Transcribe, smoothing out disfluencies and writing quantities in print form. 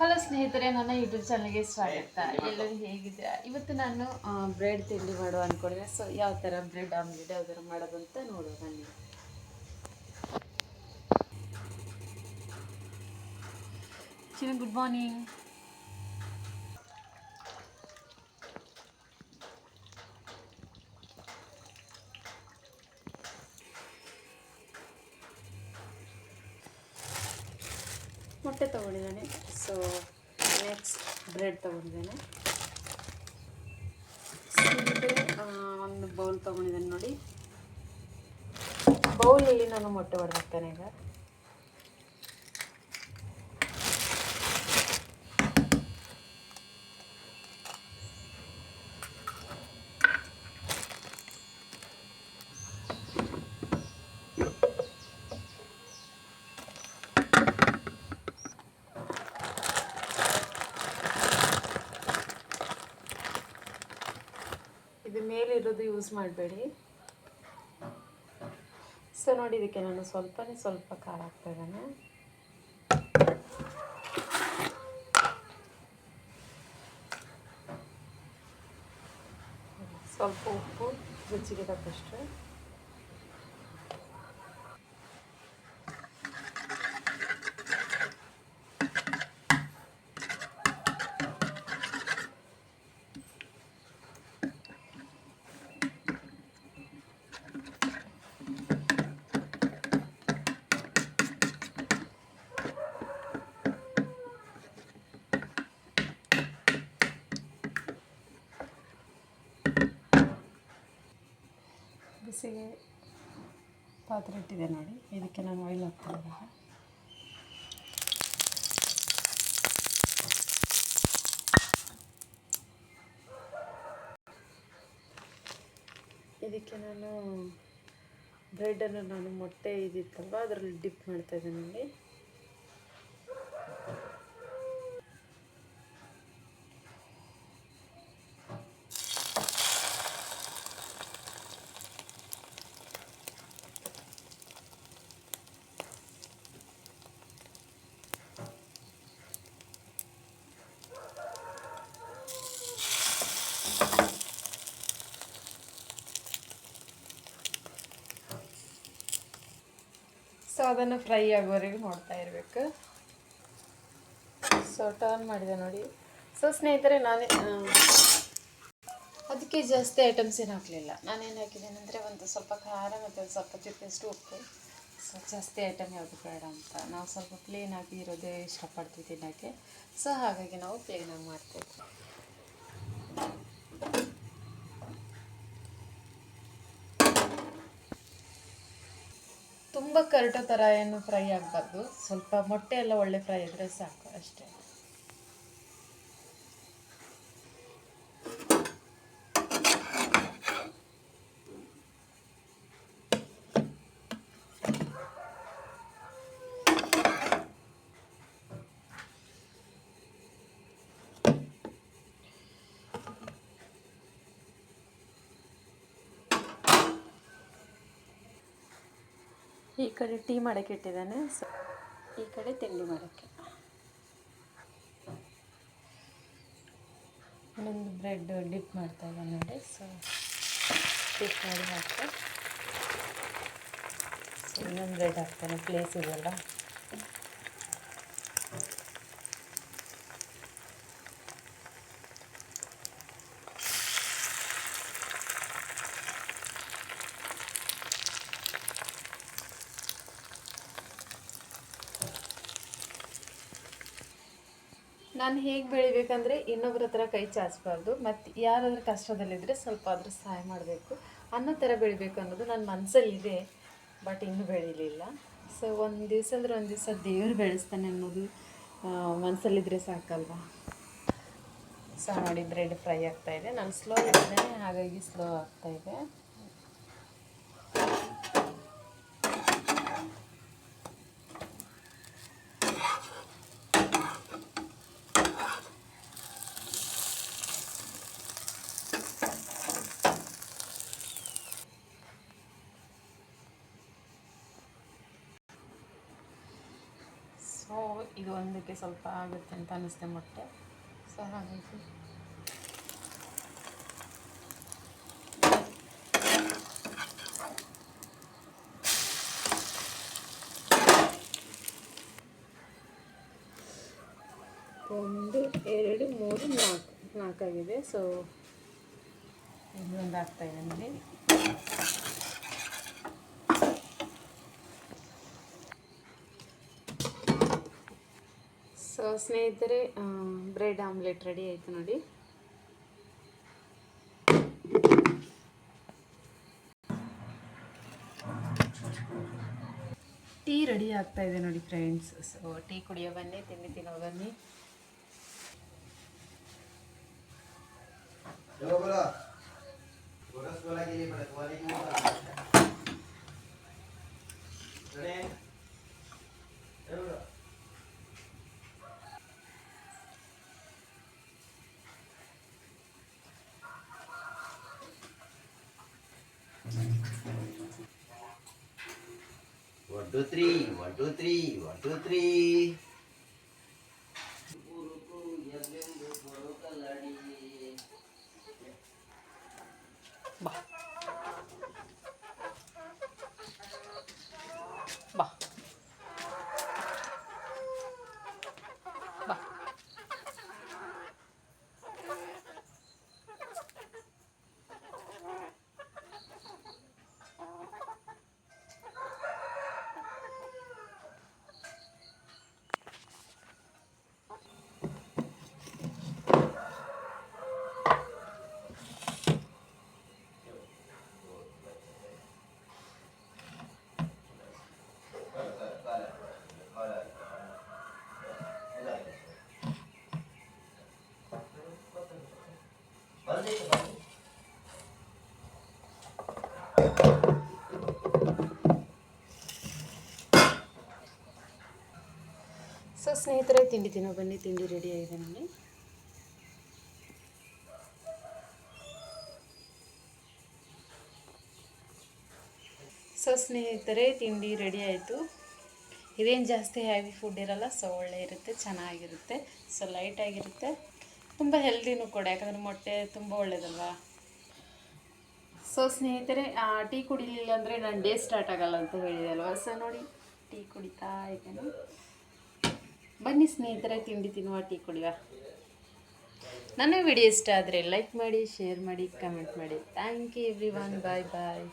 Hello ಸ್ನೇಹಿತರೆ, ನನ್ನ YouTube ಚಾನಲ್ಗೆ ಸ್ವಾಗತ. ಎಲ್ಲರೂ ಹೇಗಿದ್ದೀರಾ? ಇವತ್ತು ನಾನು ಬ್ರೆಡ್ ತಿಂಡಿ ಮಾಡುವ ಅಂದ್ಕೊಂಡಿದ್ದೆ. ಸೊ ಯಾವ ಥರ ಬ್ರೆಡ್ ಆಮ್ಲೆಟ್ ಯಾವ ಥರ ಮಾಡೋದು ಅಂತ ನೋಡುವ ಬನ್ನಿ. ಚಿನ್ನ, ಗುಡ್ ಮಾರ್ನಿಂಗ್. ಮೊಟ್ಟೆ ತೊಗೊಂಡಿದ್ದಾನೆ. ಸೊ ನೆಕ್ಸ್ಟ್ ಬ್ರೆಡ್ ತೊಗೊಂಡಿದ್ದಾನೆ. ಒಂದು ಬೌಲ್ ತೊಗೊಂಡಿದ್ದಾನೆ ನೋಡಿ. ಬೌಲಲ್ಲಿ ನಾನು ಮೊಟ್ಟೆ ಹೊಡೆದಾಕ್ತಾನೆ ಈಗ. ಇದು ಮೇಲಿರೋದು ಯೂಸ್ ಮಾಡಬೇಡಿ. ಸೊ ನೋಡಿ, ಇದಕ್ಕೆ ನಾನು ಸ್ವಲ್ಪ ಖಾರ ಹಾಕ್ತಾ ಇದ್ದೇನೆ. ಸ್ವಲ್ಪ ಉಪ್ಪು, ರುಚಿಗೆ ತಕ್ಕಷ್ಟು. ಬಿಸಿಗೆ ಪಾತ್ರೆ ಇಟ್ಟಿದೆ ನೋಡಿ. ಇದಕ್ಕೆ ನಾನು ಆಯಿಲ್ ಹಾಕ್ತೀನಿ. ಇದಕ್ಕೆ ನಾನು ಬ್ರೆಡ್ಡನ್ನು ನಾನು ಮೊಟ್ಟೆ ಇದಿತ್ತಲ್ವ ಅದರಲ್ಲಿ ಡಿಪ್ ಮಾಡ್ತಾಯಿದ್ದೀನಿ ನೋಡಿ. ಸೊ ಅದನ್ನು ಫ್ರೈ ಆಗೋವರೆಗೂ ನೋಡ್ತಾ ಇರಬೇಕು. ಸೊ ಟರ್ನ್ ಮಾಡಿದೆ ನೋಡಿ. ಸೊ ಸ್ನೇಹಿತರೆ, ಅದಕ್ಕೆ ಜಾಸ್ತಿ ಐಟಮ್ಸ್ ಏನು ಹಾಕಲಿಲ್ಲ. ನಾನೇನು ಹಾಕಿದ್ದೇನೆ ಅಂದರೆ ಒಂದು ಸ್ವಲ್ಪ ಖಾರ ಮತ್ತು ಒಂದು ಸ್ವಲ್ಪ ಚಿಕ್ಕಷ್ಟು ಉಪ್ಪು. ಸೊ ಜಾಸ್ತಿ ಐಟಮ್ ಯಾವುದು ಬೇಡ ಅಂತ ನಾವು ಸ್ವಲ್ಪ ಪ್ಲೇನಾಗಿ ಇರೋದೇ ಇಷ್ಟಪಡ್ತೀವಿ ತಿನ್ನೋಕ್ಕೆ. ಸೊ ಹಾಗಾಗಿ ನಾವು ಪ್ಲೇನಾಗಿ ಮಾಡ್ತೇವೆ. ತುಂಬ ಕರಟೋ ಥರ ಏನು ಫ್ರೈ ಆಗಬಾರ್ದು. ಸ್ವಲ್ಪ ಮೊಟ್ಟೆ ಎಲ್ಲ ಒಳ್ಳೆ ಫ್ರೈ ಇದ್ದರೆ ಸಾಕು ಅಷ್ಟೇ. ಈ ಕಡೆ ಟೀ ಮಾಡೋಕ್ಕೆ ಇಟ್ಟಿದ್ದಾನೆ. ಸೊ ಈ ಕಡೆ ತಿಂಡಿ ಮಾಡೋಕ್ಕೆ. ಇನ್ನೊಂದು ಬ್ರೆಡ್ ಡಿಪ್ ಮಾಡ್ತಾ ಇದ್ದಾನೆ ನೋಡಿ. ಸೊ ಡಿಪ್ ಮಾಡಿ ಹಾಕಿ ಇನ್ನೊಂದು ಬ್ರೆಡ್ ಹಾಕ್ತಾನೆ. ಪ್ಲೇಸ್ ಇದೆಯಲ್ಲ, ನಾನು ಹೇಗೆ ಬೆಳಿಬೇಕಂದ್ರೆ ಇನ್ನೊಬ್ಬರ ಹತ್ರ ಕೈ ಚಾಚಬಾರ್ದು. ಮತ್ತು ಯಾರಾದ್ರೂ ಕಷ್ಟದಲ್ಲಿದ್ದರೆ ಸ್ವಲ್ಪ ಆದರೂ ಸಹಾಯ ಮಾಡಬೇಕು ಅನ್ನೋ ಥರ ಬೆಳಿಬೇಕು ಅನ್ನೋದು ನನ್ನ ಮನಸ್ಸಲ್ಲಿದೆ. ಬಟ್ ಇನ್ನೂ ಬೆಳೀಲಿಲ್ಲ. ಸೊ ಒಂದು ದಿವಸ ಅಂದರೆ ಒಂದು ದಿವಸ ದೇವರು ಬೆಳೆಸ್ತಾನೆ ಅನ್ನೋದು ಮನಸ್ಸಲ್ಲಿದ್ದರೆ ಸಾಕಲ್ವಾ. ಸೊ ನೋಡಿ, ಬ್ರೆಡ್ ಫ್ರೈ ಆಗ್ತಾಯಿದೆ. ನಾನು ಸ್ಲೋ ಇಟ್ಟಿದ್ದೇನೆ, ಹಾಗಾಗಿ ಸ್ಲೋ ಆಗ್ತಾಯಿದೆ. ಇದು ಒಂದಕ್ಕೆ ಸ್ವಲ್ಪ ಆಗುತ್ತೆ ಅಂತ ಅನ್ನಿಸ್ತೆ ಮೊಟ್ಟೆ. ಸೊ ಹಾಗಾಗಿ ಒಂದು ಎರಡು ಮೂರು ನಾಲ್ಕಾಗಿದೆ. ಸೊ ಇಲ್ಲಿ ಒಂದು ಆಗ್ತಾಯಿದೆ ನೋಡಿ. ಸೊ ಸ್ನೇಹಿತರೆ, ಬ್ರೆಡ್ ಆಮ್ಲೆಟ್ ರೆಡಿ ಆಯಿತು ನೋಡಿ. ಟೀ ರೆಡಿ ಆಗ್ತಾ ಇದೆ ನೋಡಿ ಫ್ರೆಂಡ್ಸ್. ಸೊ ಟೀ ಕುಡಿಯೋ ಬನ್ನಿ, ತಿಂಡಿ ತಿನ್ನೋ ಬನ್ನಿ. One, two, three, one, two, three, one, two, three. ಬಾ ಬಾ ಬಾ. ಸೊ ಸ್ನೇಹಿತರೆ, ತಿಂಡಿ ತಿನ್ನೋ ಬನ್ನಿ. ತಿಂಡಿ ರೆಡಿ ಆಗಿದೆ ನೋಡಿ. ಸೊ ಸ್ನೇಹಿತರೆ, ತಿಂಡಿ ರೆಡಿ ಆಯಿತು. ಇದೇನು ಜಾಸ್ತಿ ಹೆವಿ ಫುಡ್ ಇರಲ್ಲ. ಸೊ ಒಳ್ಳೆ ಇರುತ್ತೆ, ಚೆನ್ನಾಗಿರುತ್ತೆ. ಸೊ ಲೈಟಾಗಿರುತ್ತೆ, ತುಂಬ ಹೆಲ್ದಿನೂ ಕೂಡ, ಯಾಕಂದರೆ ಮೊಟ್ಟೆ ತುಂಬ ಒಳ್ಳೆಯದಲ್ವಾ. ಸೊ ಸ್ನೇಹಿತರೆ, ಟೀ ಕುಡಿಲಿಲ್ಲ ಅಂದರೆ ನನ್ನ ಡೇ ಸ್ಟಾರ್ಟ್ ಆಗಲ್ಲ ಅಂತ ಹೇಳಿದೆ ಅಲ್ವಾ. ಸೊ ನೋಡಿ, ಟೀ ಕುಡಿತಾ ಇದ್ದೇನೆ. ಬನ್ನಿ ಸ್ನೇಹಿತರೆ, ತಿಂಡಿ ತಿನ್ನುವ, ಟೀ ಕುಡಿಯುವ. ನನ್ನ ವಿಡಿಯೋ ಇಷ್ಟ ಆದರೆ ಲೈಕ್ ಮಾಡಿ, ಶೇರ್ ಮಾಡಿ, ಕಮೆಂಟ್ ಮಾಡಿ. Thank you every one. Bye bye.